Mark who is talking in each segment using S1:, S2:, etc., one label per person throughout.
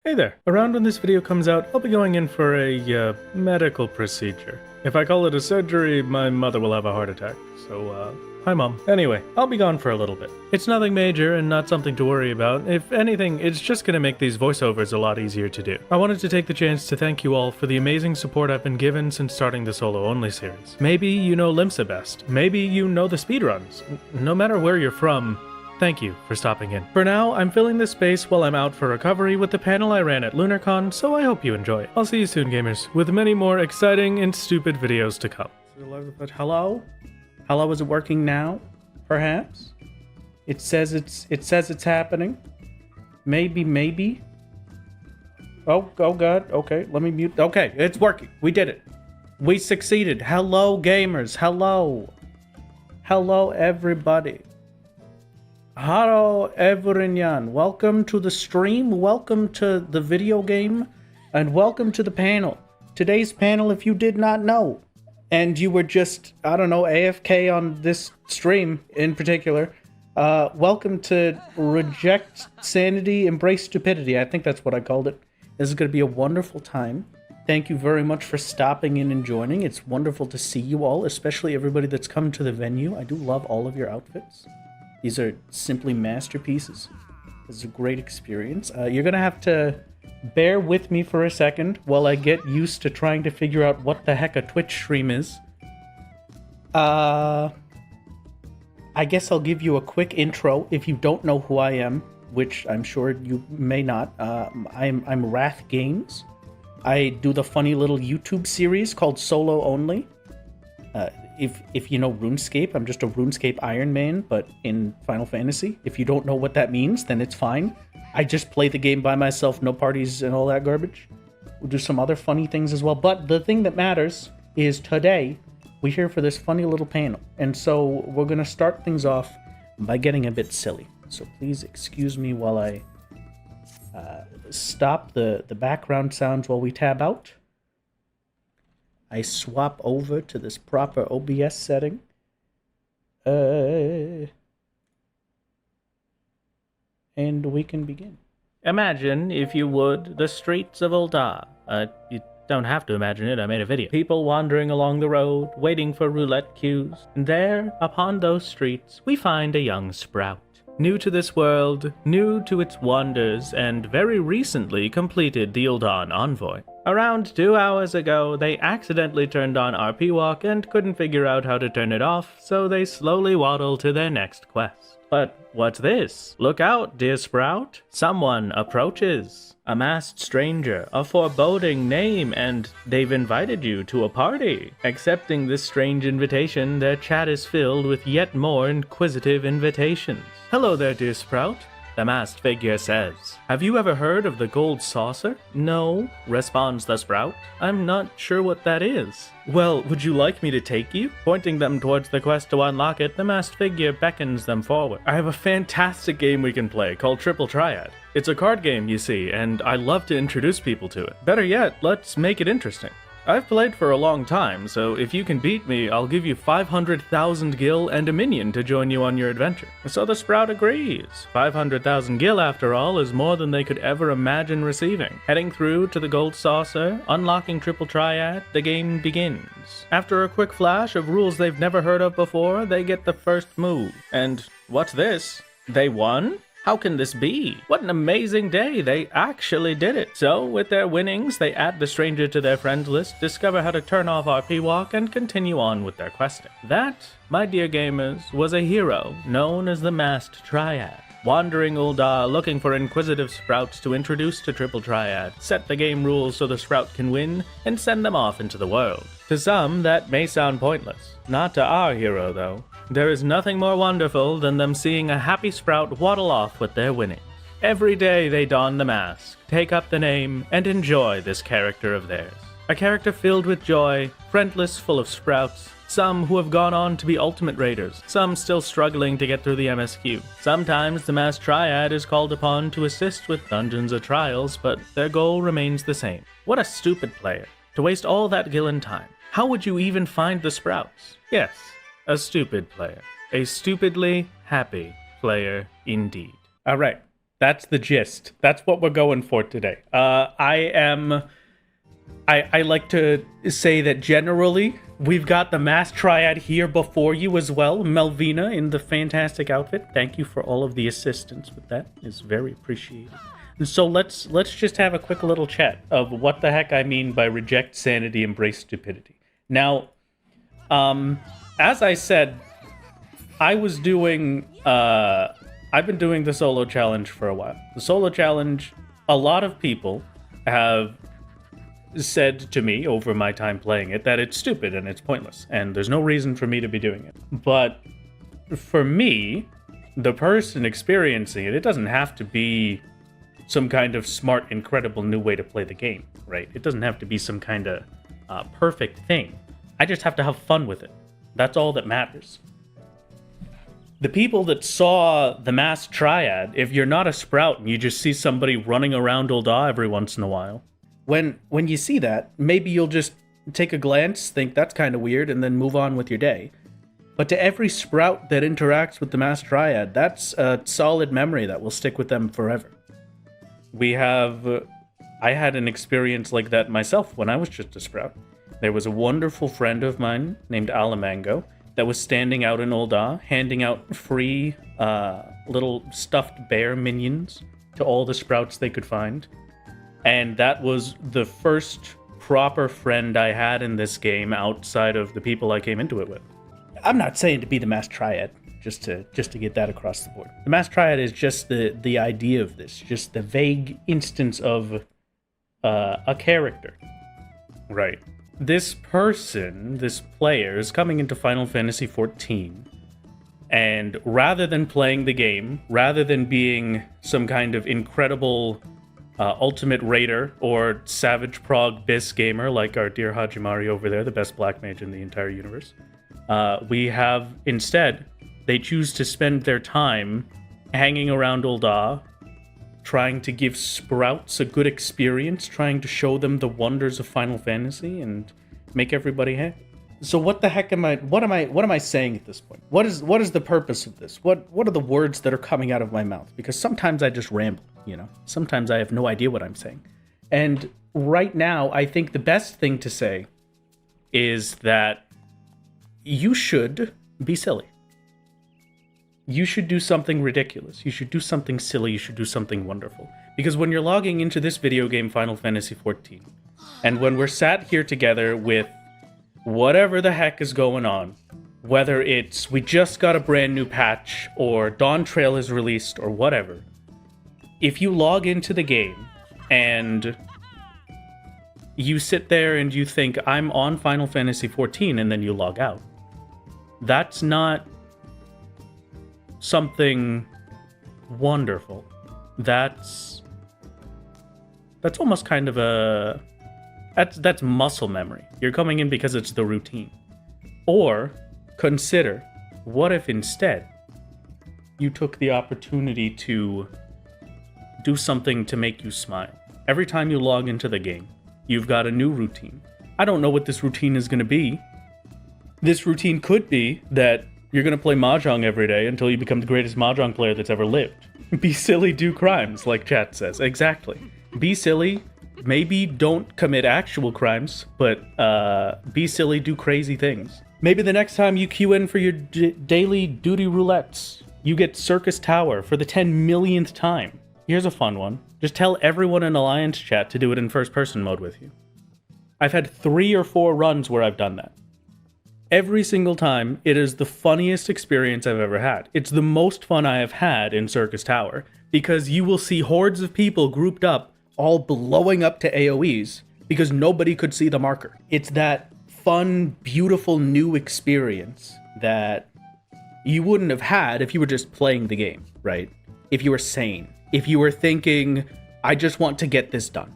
S1: Hey there. Around when this video comes out, I'll be going in for a medical procedure. If I call it a surgery, my mother will have a heart attack. So, hi mom. Anyway, I'll be gone for a little bit. It's nothing major and not something to worry about. If anything, it's just gonna make these voiceovers a lot easier to do. I wanted to take the chance to thank you all for the amazing support I've been given since starting the solo-only series. Maybe you know Limsa best. Maybe you know the speedruns. No matter where you're from, thank you for stopping in. For now, I'm filling this space while I'm out for recovery with the panel I ran at Lunarcon, so I hope you enjoy it. I'll see you soon, gamers, with many more exciting and stupid videos to come.
S2: Hello? Hello, is it working now? Perhaps? It says it's happening. Maybe. Oh god, okay, let me mute. Okay, it's working. We did it. We succeeded. Hello, gamers. Hello. Hello, everybody. Hello everyone, welcome to the stream, welcome to the video game, and welcome to the panel. Today's panel, if you did not know, and you were just, I don't know, AFK on this stream in particular, welcome to Reject Sanity, Embrace Stupidity. I think that's what I called it. This is going to be a wonderful time. Thank you very much for stopping in and joining. It's wonderful to see you all, especially everybody that's come to the venue. I do love all of your outfits. These are simply masterpieces. This is a great experience. You're going to have to bear with me for a second while I get used to trying to figure out what the heck a Twitch stream is. I guess I'll give you a quick intro if you don't know who I am, which I'm sure you may not. I'm Rath Games. I do the funny little YouTube series called Solo Only. If you know RuneScape, I'm just a RuneScape Iron Man, but in Final Fantasy. If you don't know what that means, then it's fine. I just play the game by myself, no parties and all that garbage. We'll do some other funny things as well. But the thing that matters is today, we're here for this funny little panel. And so we're going to start things off by getting a bit silly. So please excuse me while I stop the background sounds while we tab out. I swap over to this proper OBS setting. And we can begin.
S1: Imagine, if you would, the streets of Ul'dah. You don't have to imagine it, I made a video. People wandering along the road, waiting for roulette cues. And there, upon those streets, we find a young sprout. New to this world, new to its wonders, and very recently completed the Ul'dah Envoy. Around 2 hours ago, they accidentally turned on RP Walk and couldn't figure out how to turn it off, so they slowly waddle to their next quest. But what's this? Look out, dear Sprout. Someone approaches. A masked stranger, a foreboding name, and they've invited you to a party. Accepting this strange invitation, their chat is filled with yet more inquisitive invitations. Hello there, dear Sprout. The masked figure says, "Have you ever heard of the gold saucer?" "No," responds the Sprout. "I'm not sure what that is." "Well, would you like me to take you?" Pointing them towards the quest to unlock it, the masked figure beckons them forward. "I have a fantastic game we can play called Triple Triad. It's a card game, you see, and I love to introduce people to it. Better yet, let's make it interesting. I've played for a long time, so if you can beat me, I'll give you 500,000 gil and a minion to join you on your adventure." So the Sprout agrees. 500,000 gil, after all, is more than they could ever imagine receiving. Heading through to the gold saucer, unlocking Triple Triad, the game begins. After a quick flash of rules they've never heard of before, they get the first move. And what's this? They won? How can this be? What an amazing day, they actually did it. So, with their winnings, they add the stranger to their friends list, discover how to turn off RP Walk, and continue on with their questing. That, my dear gamers, was a hero known as the Masked Triad. Wandering Ul'dah, looking for inquisitive sprouts to introduce to Triple Triad, set the game rules so the sprout can win, and send them off into the world. To some, that may sound pointless. Not to our hero, though. There is nothing more wonderful than them seeing a happy sprout waddle off with their winnings. Every day they don the mask, take up the name, and enjoy this character of theirs. A character filled with joy, friendless, full of sprouts, some who have gone on to be ultimate raiders, some still struggling to get through the MSQ. Sometimes the Masked Triad is called upon to assist with dungeons or trials, but their goal remains the same. What a stupid player, to waste all that gil and time. How would you even find the sprouts? Yes, a stupid player. A stupidly happy player indeed. Alright, That's the gist. That's what we're going for today. I like to say that generally we've got the Masked Triad here before you as well. Melvina in the fantastic outfit. Thank you for all of the assistance with that. It's very appreciated. And so let's just have a quick little chat of what the heck I mean by reject sanity, embrace stupidity. Now, as I said, I've been doing the solo challenge for a while. The solo challenge, a lot of people have said to me over my time playing it that it's stupid and it's pointless, and there's no reason for me to be doing it. But for me, the person experiencing it, it doesn't have to be some kind of smart, incredible new way to play the game, right? It doesn't have to be some kind of perfect thing. I just have to have fun with it. That's all that matters. The people that saw the Masked Triad, if you're not a Sprout and you just see somebody running around Ul'dah every once in a while, when you see that, maybe you'll just take a glance, think that's kind of weird, and then move on with your day. But to every Sprout that interacts with the Masked Triad, that's a solid memory that will stick with them forever. I had an experience like that myself when I was just a Sprout. There was a wonderful friend of mine named Alamango that was standing out in Ul'dah, handing out free little stuffed bear minions to all the Sprouts they could find. And that was the first proper friend I had in this game outside of the people I came into it with. I'm not saying to be the Masked Triad, just to get that across the board. The Masked Triad is just the idea of this, just the vague instance of a character. Right. This person, this player, is coming into Final Fantasy XIV, and rather than playing the game, rather than being some kind of incredible ultimate raider or savage prog bis gamer like our dear Hajimari over there, the best black mage in the entire universe, we have instead, they choose to spend their time hanging around Ul'dah, trying to give Sprouts a good experience, trying to show them the wonders of Final Fantasy and make everybody happy. So what the heck am I saying at this point? What is the purpose of this? What are the words that are coming out of my mouth? Because sometimes I just ramble, Sometimes I have no idea what I'm saying. And right now, I think the best thing to say is that you should be silly. You should do something ridiculous. You should do something silly. You should do something wonderful. Because when you're logging into this video game, Final Fantasy XIV, and when we're sat here together with whatever the heck is going on, whether it's we just got a brand new patch, or Dawn Trail is released, or whatever, if you log into the game and you sit there and you think, I'm on Final Fantasy XIV, and then you log out, that's not something wonderful. That's almost kind of that's muscle memory. You're coming in because it's the routine. Or consider, what if instead you took the opportunity to do something to make you smile? Every time you log into the game, you've got a new routine. I don't know what this routine is going to be. This routine could be that you're going to play Mahjong every day until you become the greatest Mahjong player that's ever lived. Be silly, do crimes, like chat says. Exactly. Be silly. Maybe don't commit actual crimes, but be silly, do crazy things. Maybe the next time you queue in for your daily duty roulettes, you get Circus Tower for the 10 millionth time. Here's a fun one. Just tell everyone in Alliance chat to do it in first-person mode with you. I've had 3 or 4 runs where I've done that. Every single time, it is the funniest experience I've ever had. It's the most fun I have had in Circus Tower, because you will see hordes of people grouped up, all blowing up to AoEs, because nobody could see the marker. It's that fun, beautiful new experience that you wouldn't have had if you were just playing the game, right? If you were sane. If you were thinking, I just want to get this done.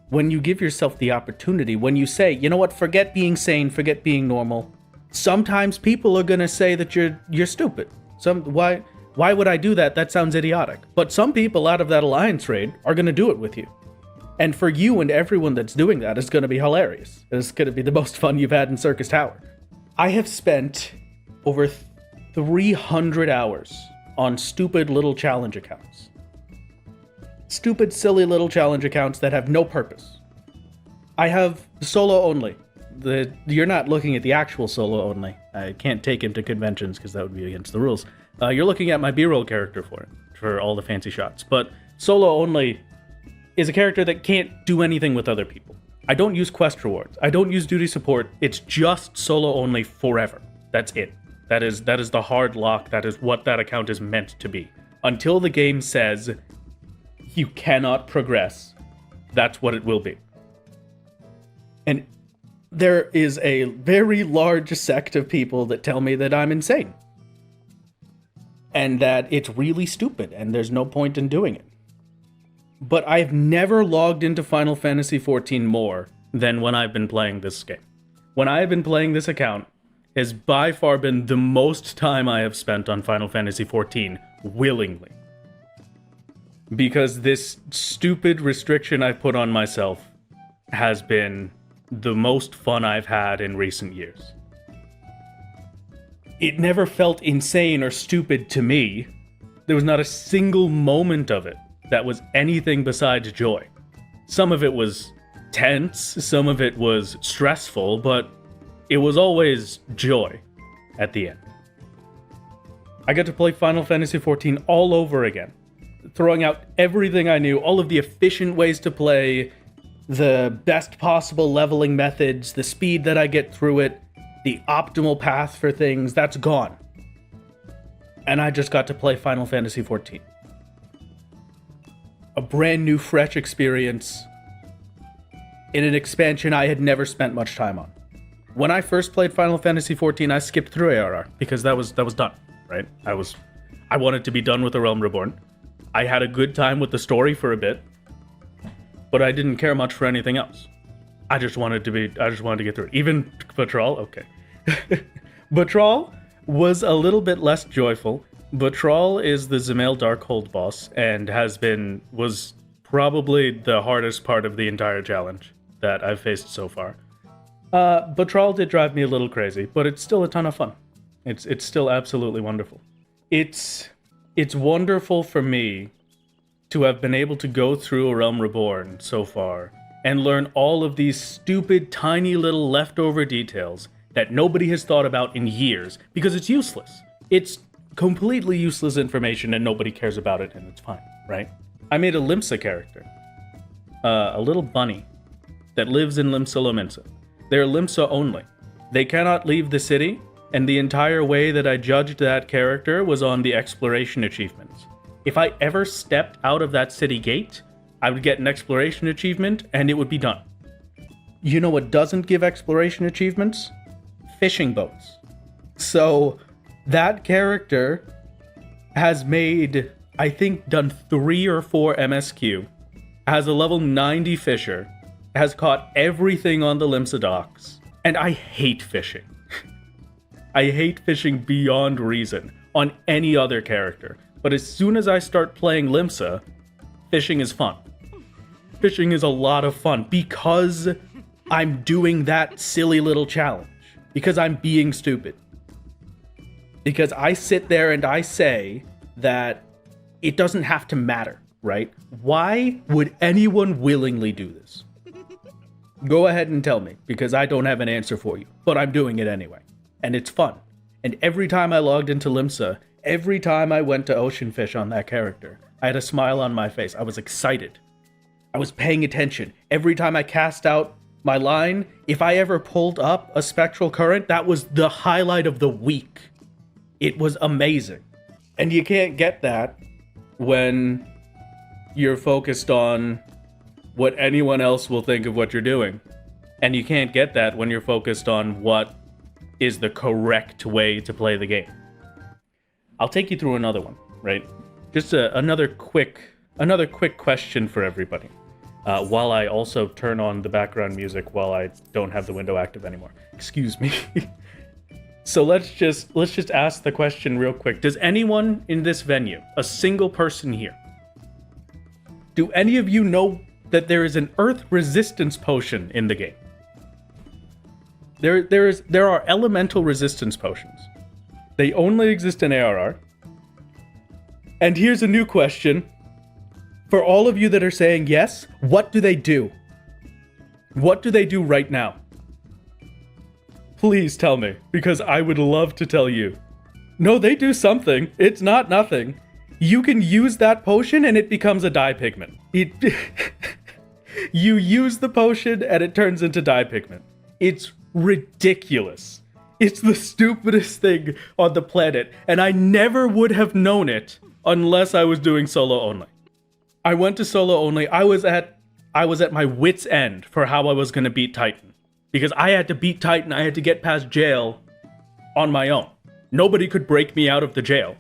S1: When you give yourself the opportunity, when you say, you know what, forget being sane, forget being normal, sometimes people are going to say that you're stupid. Why would I do that? That sounds idiotic. But some people out of that alliance raid are going to do it with you. And for you and everyone that's doing that, it's going to be hilarious. It's going to be the most fun you've had in Circus Tower. I have spent over 300 hours on stupid little challenge accounts.
S2: stupid, silly little challenge accounts that have no purpose. I have solo only. You're not looking at the actual solo only. I can't take him to conventions because that would be against the rules. You're looking at my B-roll character for all the fancy shots. But solo only is a character that can't do anything with other people. I don't use quest rewards. I don't use duty support. It's just solo only forever. That's it. That is the hard lock. That is what that account is meant to be. Until the game says you cannot progress, that's what it will be. And there is a very large sect of people that tell me that I'm insane. And that it's really stupid and there's no point in doing it. But I've never logged into Final Fantasy XIV more than when I've been playing this game. When I have been playing this account has by far been the most time I have spent on Final Fantasy XIV willingly. Because this stupid restriction I put on myself has been the most fun I've had in recent years. It never felt insane or stupid to me. There was not a single moment of it that was anything besides joy. Some of it was tense, some of it was stressful, but it was always joy at the end. I got to play Final Fantasy XIV all over again, throwing out everything I knew, all of the efficient ways to play, the best possible leveling methods, the speed that I get through it, the optimal path for things, that's gone. And I just got to play Final Fantasy XIV. A brand new, fresh experience in an expansion I had never spent much time on. When I first played Final Fantasy XIV, I skipped through ARR because that was done, right? I wanted to be done with The Realm Reborn. I had a good time with the story for a bit, but I didn't care much for anything else. I just wanted to get through it. Even Batraal, okay. Batraal was a little bit less joyful. Batraal is the Zemail Darkhold boss and was probably the hardest part of the entire challenge that I've faced so far. Batraal did drive me a little crazy, but it's still a ton of fun. It's still absolutely wonderful. It's wonderful for me to have been able to go through A Realm Reborn so far and learn all of these stupid, tiny little leftover details that nobody has thought about in years because it's useless. It's completely useless information and nobody cares about it and it's fine, right? I made a Limsa character, a little bunny that lives in Limsa Lominsa. They're Limsa only. They cannot leave the city, and the entire way that I judged that character was on the exploration achievements. If I ever stepped out of that city gate, I would get an exploration achievement and it would be done. You know what doesn't give exploration achievements? Fishing boats. So that character has made, I think, done 3 or 4 MSQ, has a level 90 fisher, has caught everything on the Limsa docks, and I hate fishing. I hate fishing beyond reason on any other character. But as soon as I start playing Limsa, fishing is fun. Fishing is a lot of fun because I'm doing that silly little challenge. Because I'm being stupid. Because I sit there and I say that it doesn't have to matter, right? Why would anyone willingly do this? Go ahead and tell me, because I don't have an answer for you. But I'm doing it anyway. And it's fun. And every time I logged into Limsa, every time I went to Ocean Fish on that character, I had a smile on my face. I was excited. I was paying attention. Every time I cast out my line, if I ever pulled up a Spectral Current, that was the highlight of the week. It was amazing. And you can't get that when you're focused on what anyone else will think of what you're doing. And you can't get that when you're focused on what is the correct way to play the game. I'll take you through another one, right? Just another quick question for everybody. While I also turn on the background music while I don't have the window active anymore. Excuse me. So let's just ask the question real quick. Does anyone in this venue, a single person here, do any of you know that there is an earth resistance potion in the game? There are elemental resistance potions. They only exist in ARR. And here's a new question For all of you that are saying yes, what do they do? What do they do right now? Please tell me, because I would love to tell you. No, they do something. It's not nothing. You can use that potion and it becomes a dye pigment. You use the potion and it turns into dye pigment. It's ridiculous. It's the stupidest thing on the planet, and I never would have known it unless I was doing solo only. I went to solo only. I was at my wit's end for how I was going to beat Titan. Because I had to beat Titan, I had to get past jail on my own. Nobody could break me out of the jail.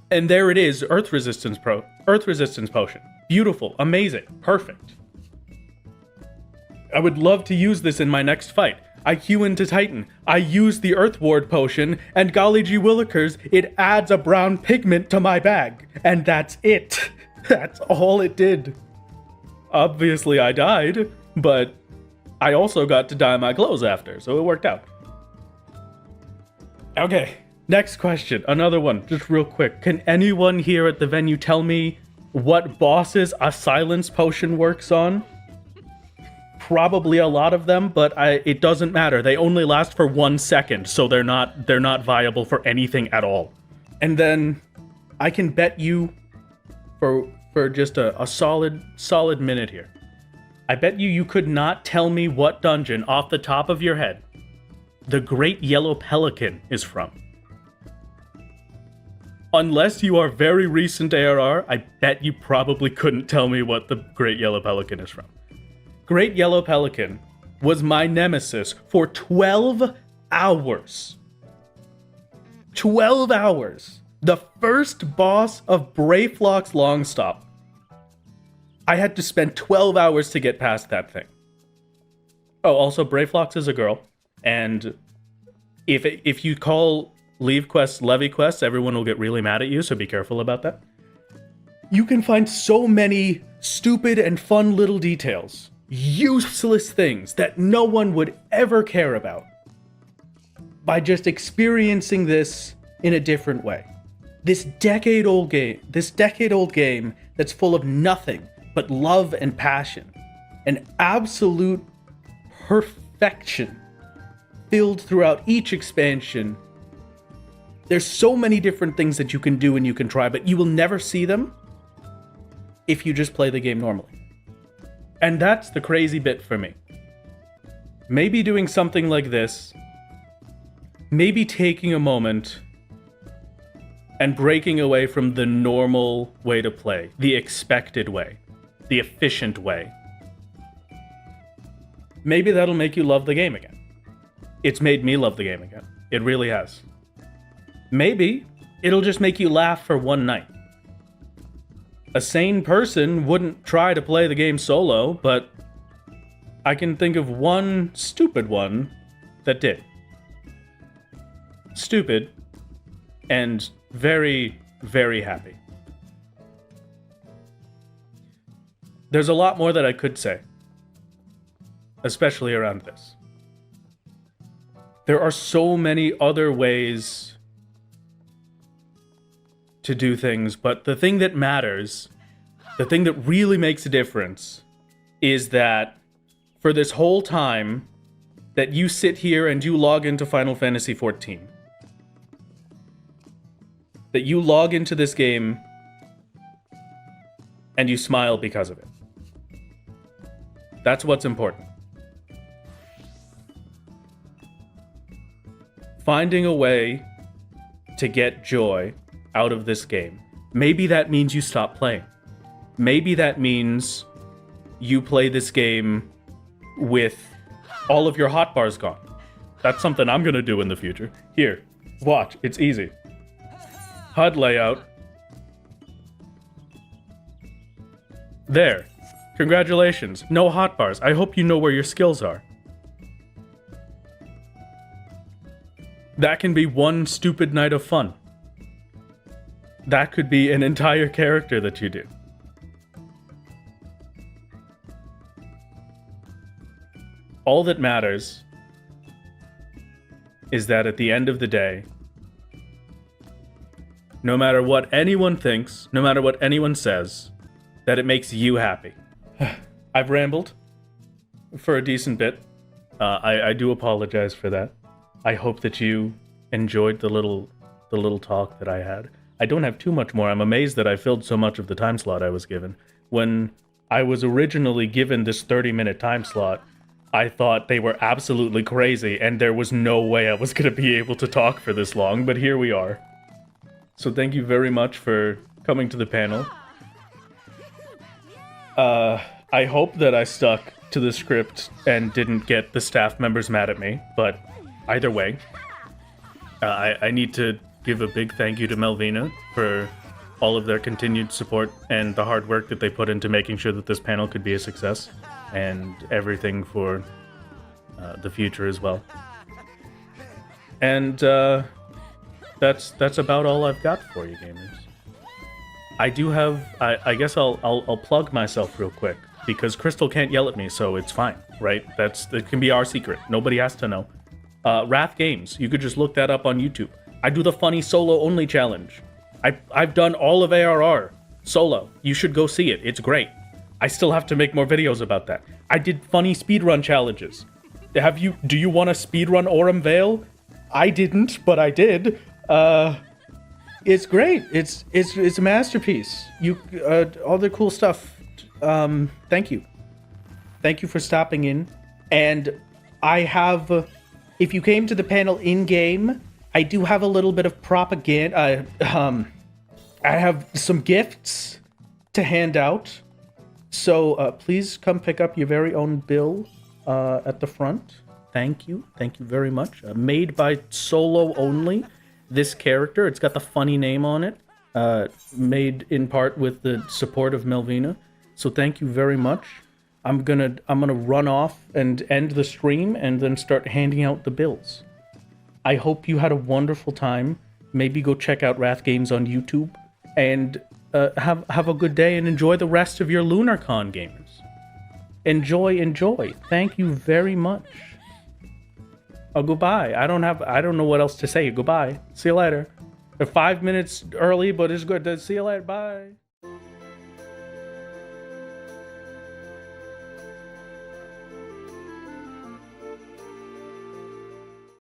S2: And there it is, Earth Resistance Potion. Beautiful, amazing, perfect. I would love to use this in my next fight. I queue into Titan, I use the Earth Ward Potion, and golly gee willikers, it adds a brown pigment to my bag. And that's it. That's all it did. Obviously I died, but I also got to dye my clothes after, so it worked out. Okay, next question, another one, just real quick. Can anyone here at the venue tell me what bosses a silence potion works on? Probably a lot of them, but it doesn't matter. They only last for 1 second, so they're not viable for anything at all. And then I can bet you for just a solid minute here. I bet you could not tell me what dungeon off the top of your head the Great Yellow Pelican is from. Unless you are very recent ARR, I bet you probably couldn't tell me what the Great Yellow Pelican is from. Great Yellow Pelican was my nemesis for 12 hours. 12 hours. The first boss of Brayflock's Longstop. I had to spend 12 hours to get past that thing. Oh, also, Brayflox is a girl. And if you call leave quests levy quests, everyone will get really mad at you, so be careful about that. You can find so many stupid and fun little details. Useless things that no one would ever care about. By just experiencing this in a different way. This decade-old game that's full of nothing but love and passion. An absolute perfection filled throughout each expansion. There's so many different things that you can do and you can try, but you will never see them if you just play the game normally. And that's the crazy bit for me. Maybe doing something like this, maybe taking a moment and breaking away from the normal way to play, the expected way, the efficient way. Maybe that'll make you love the game again. It's made me love the game again. It really has. Maybe it'll just make you laugh for one night. A sane person wouldn't try to play the game solo, but I can think of one stupid one that did. Stupid and very, very happy. There's a lot more that I could say, especially around this. There are so many other ways to do things, but the thing that matters, the thing that really makes a difference, is that for this whole time that you sit here and you log into Final Fantasy XIV, that you log into this game and you smile because of it. That's what's important. Finding a way to get joy out of this game. Maybe that means you stop playing. Maybe that means you play this game with all of your hotbars gone. That's something I'm gonna do in the future. Here, watch, it's easy. HUD layout. There. Congratulations. No hotbars. I hope you know where your skills are. That can be one stupid night of fun. That could be an entire character that you do. All that matters is that at the end of the day, no matter what anyone thinks, no matter what anyone says,
S1: that it makes you happy. I've rambled for a decent bit. I do apologize for that. I hope that you enjoyed the little talk that I had. I don't have too much more. I'm amazed that I filled so much of the time slot I was given. When I was originally given this 30-minute time slot, I thought they were absolutely crazy, and there was no way I was going to be able to talk for this long, but here we are. So thank you very much for coming to the panel. I hope that I stuck to the script and didn't get the staff members mad at me, but either way, I need to give a big thank you to Melvina for all of their continued support and the hard work that they put into making sure that this panel could be a success, and everything for the future as well. And that's about all I've got for you, gamers. I do have, I guess I'll plug myself real quick, because Crystal can't yell at me, so it's fine, right? That can be our secret. Nobody has to know. Rath Games, you could just look that up on YouTube. I do the funny solo-only challenge. I've done all of ARR solo. You should go see it. It's great. I still have to make more videos about that. I did funny speedrun challenges. Do you want to speedrun Aurum Vale? I didn't, but I did. It's great. It's a masterpiece. All the cool stuff. Thank you. Thank you for stopping in. And I have, if you came to the panel in-game, I do have a little bit of propaganda. I have some gifts to hand out. So please come pick up your very own bill at the front. Thank you. Thank you very much. Made by Solo Only. This character, it's got the funny name on it. Made in part with the support of Melvina. So thank you very much. I'm gonna run off and end the stream and then start handing out the bills. I hope you had a wonderful time. Maybe go check out Rath Games on YouTube. And have a good day and enjoy the rest of your Lunarcon, gamers. Enjoy. Thank you very much. Oh, goodbye. I don't know what else to say. Goodbye. See you later. 5 minutes early, but it's good. See you later. Bye.